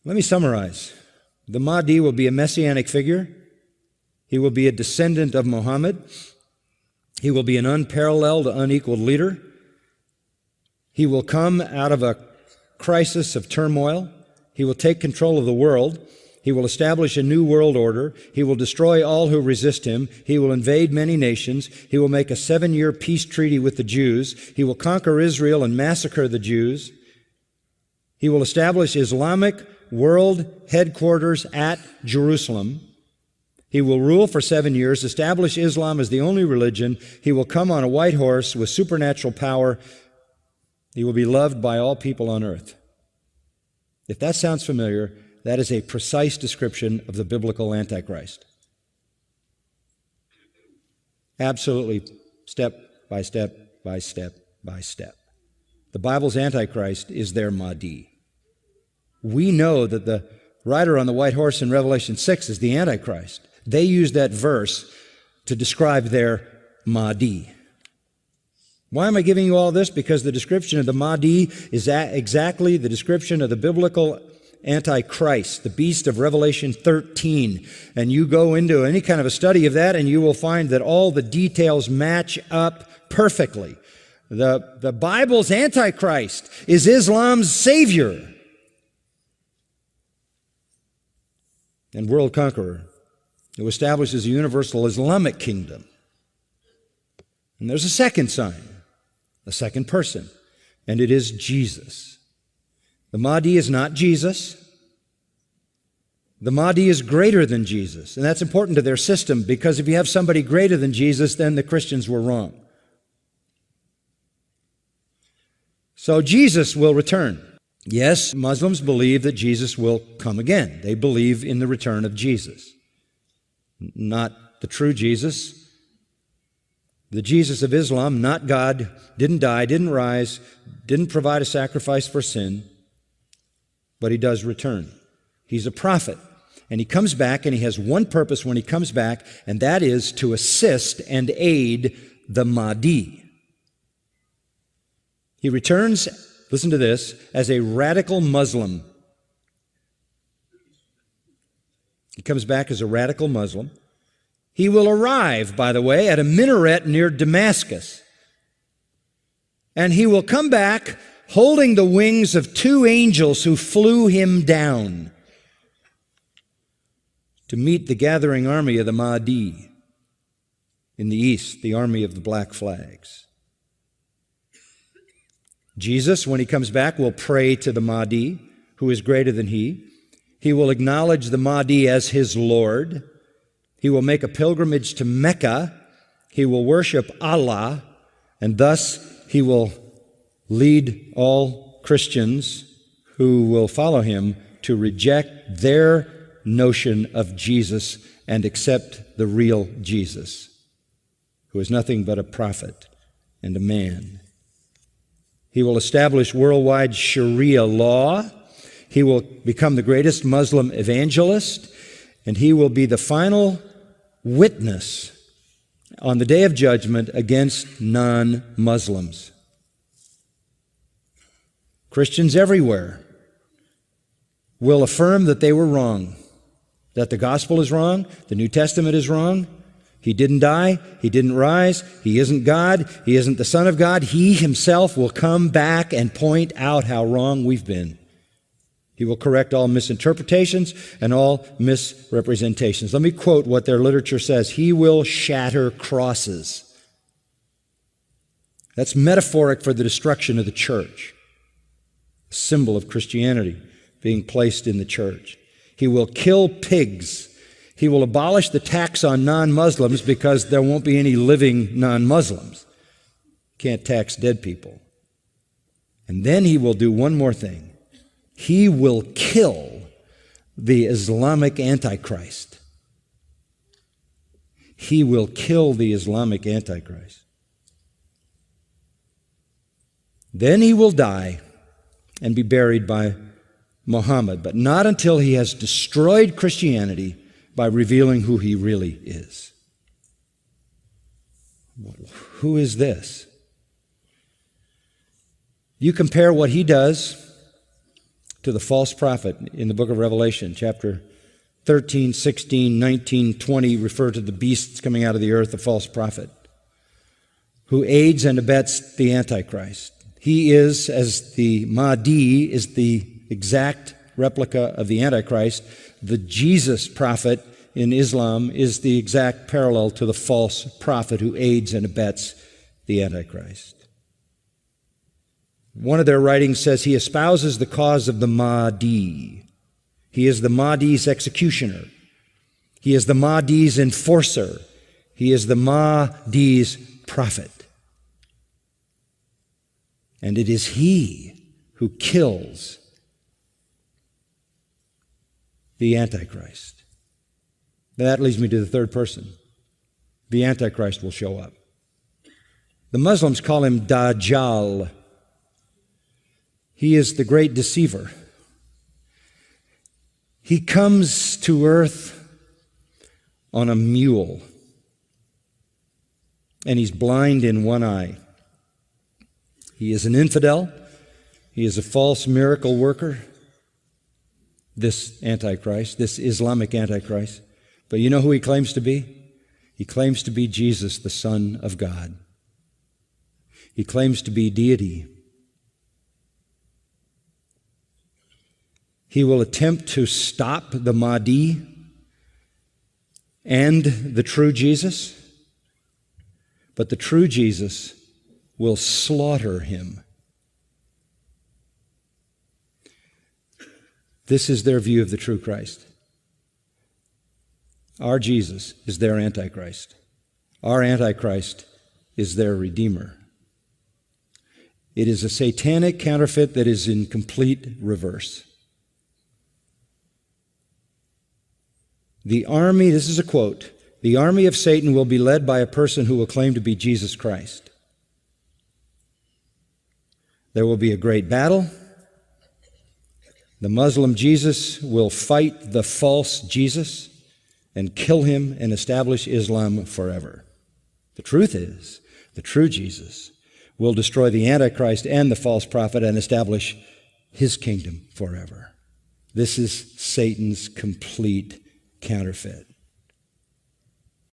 Let me summarize. The Mahdi will be a messianic figure. He will be a descendant of Muhammad. He will be an unparalleled, unequaled leader. He will come out of a crisis of turmoil. He will take control of the world. He will establish a new world order. He will destroy all who resist him. He will invade many nations. He will make a 7-year peace treaty with the Jews. He will conquer Israel and massacre the Jews. He will establish Islamic world headquarters at Jerusalem. He will rule for 7 years, establish Islam as the only religion. He will come on a white horse with supernatural power. He will be loved by all people on earth. If that sounds familiar, that is a precise description of the biblical Antichrist. Absolutely, step by step by step by step. The Bible's Antichrist is their Mahdi. We know that the rider on the white horse in Revelation 6 is the Antichrist. They use that verse to describe their Mahdi. Why am I giving you all this? Because the description of the Mahdi is exactly the description of the biblical Antichrist, the beast of Revelation 13. And you go into any kind of a study of that and you will find that all the details match up perfectly. The Bible's Antichrist is Islam's savior and world conqueror who establishes a universal Islamic kingdom. And there's a second sign, a second person, and it is Jesus. The Mahdi is not Jesus. The Mahdi is greater than Jesus. And that's important to their system, because if you have somebody greater than Jesus, then the Christians were wrong. So Jesus will return. Yes, Muslims believe that Jesus will come again. They believe in the return of Jesus. Not the true Jesus. The Jesus of Islam, not God, didn't die, didn't rise, didn't provide a sacrifice for sin, but he does return. He's a prophet, and he comes back, and he has one purpose when he comes back, and that is to assist and aid the Mahdi. He returns, listen to this, as a radical Muslim. He comes back as a radical Muslim. He will arrive, by the way, at a minaret near Damascus. And he will come back holding the wings of 2 angels who flew him down to meet the gathering army of the Mahdi in the east, the army of the black flags. Jesus, when he comes back, will pray to the Mahdi, who is greater than he. He will acknowledge the Mahdi as his Lord. He will make a pilgrimage to Mecca. He will worship Allah, and thus he will lead all Christians who will follow him to reject their notion of Jesus and accept the real Jesus, who is nothing but a prophet and a man. He will establish worldwide Sharia law. He will become the greatest Muslim evangelist, and he will be the final witness on the day of judgment against non-Muslims. Christians everywhere will affirm that they were wrong, that the gospel is wrong, the New Testament is wrong. He didn't die, he didn't rise, he isn't God, he isn't the Son of God. He himself will come back and point out how wrong we've been. He will correct all misinterpretations and all misrepresentations. Let me quote what their literature says. He will shatter crosses. That's metaphoric for the destruction of the church, a symbol of Christianity being placed in the church. He will kill pigs. He will abolish the tax on non-Muslims because there won't be any living non-Muslims. Can't tax dead people. And then he will do one more thing. He will kill the Islamic Antichrist. He will kill the Islamic Antichrist. Then he will die and be buried by Muhammad, but not until he has destroyed Christianity by revealing who he really is. Who is this? You compare what he does to the false prophet in the book of Revelation, chapter 13, 16, 19, 20 refer to the beasts coming out of the earth, the false prophet, who aids and abets the Antichrist. He is, as the Mahdi is the exact replica of the Antichrist, the Jesus prophet in Islam is the exact parallel to the false prophet who aids and abets the Antichrist. One of their writings says he espouses the cause of the Mahdi. He is the Mahdi's executioner. He is the Mahdi's enforcer. He is the Mahdi's prophet. And it is he who kills the Antichrist. That leads me to the third person. The Antichrist will show up. The Muslims call him Dajjal. He is the great deceiver. He comes to earth on a mule, and he's blind in one eye. He is an infidel. He is a false miracle worker, this Antichrist, this Islamic Antichrist. But you know who he claims to be? He claims to be Jesus, the Son of God. He claims to be deity. He will attempt to stop the Mahdi and the true Jesus, but the true Jesus will slaughter him. This is their view of the true Christ. Our Jesus is their Antichrist. Our Antichrist is their Redeemer. It is a satanic counterfeit that is in complete reverse. The army, this is a quote, the army of Satan will be led by a person who will claim to be Jesus Christ. There will be a great battle. The Muslim Jesus will fight the false Jesus and kill him and establish Islam forever. The truth is, the true Jesus will destroy the Antichrist and the false prophet and establish his kingdom forever. This is Satan's complete counterfeit.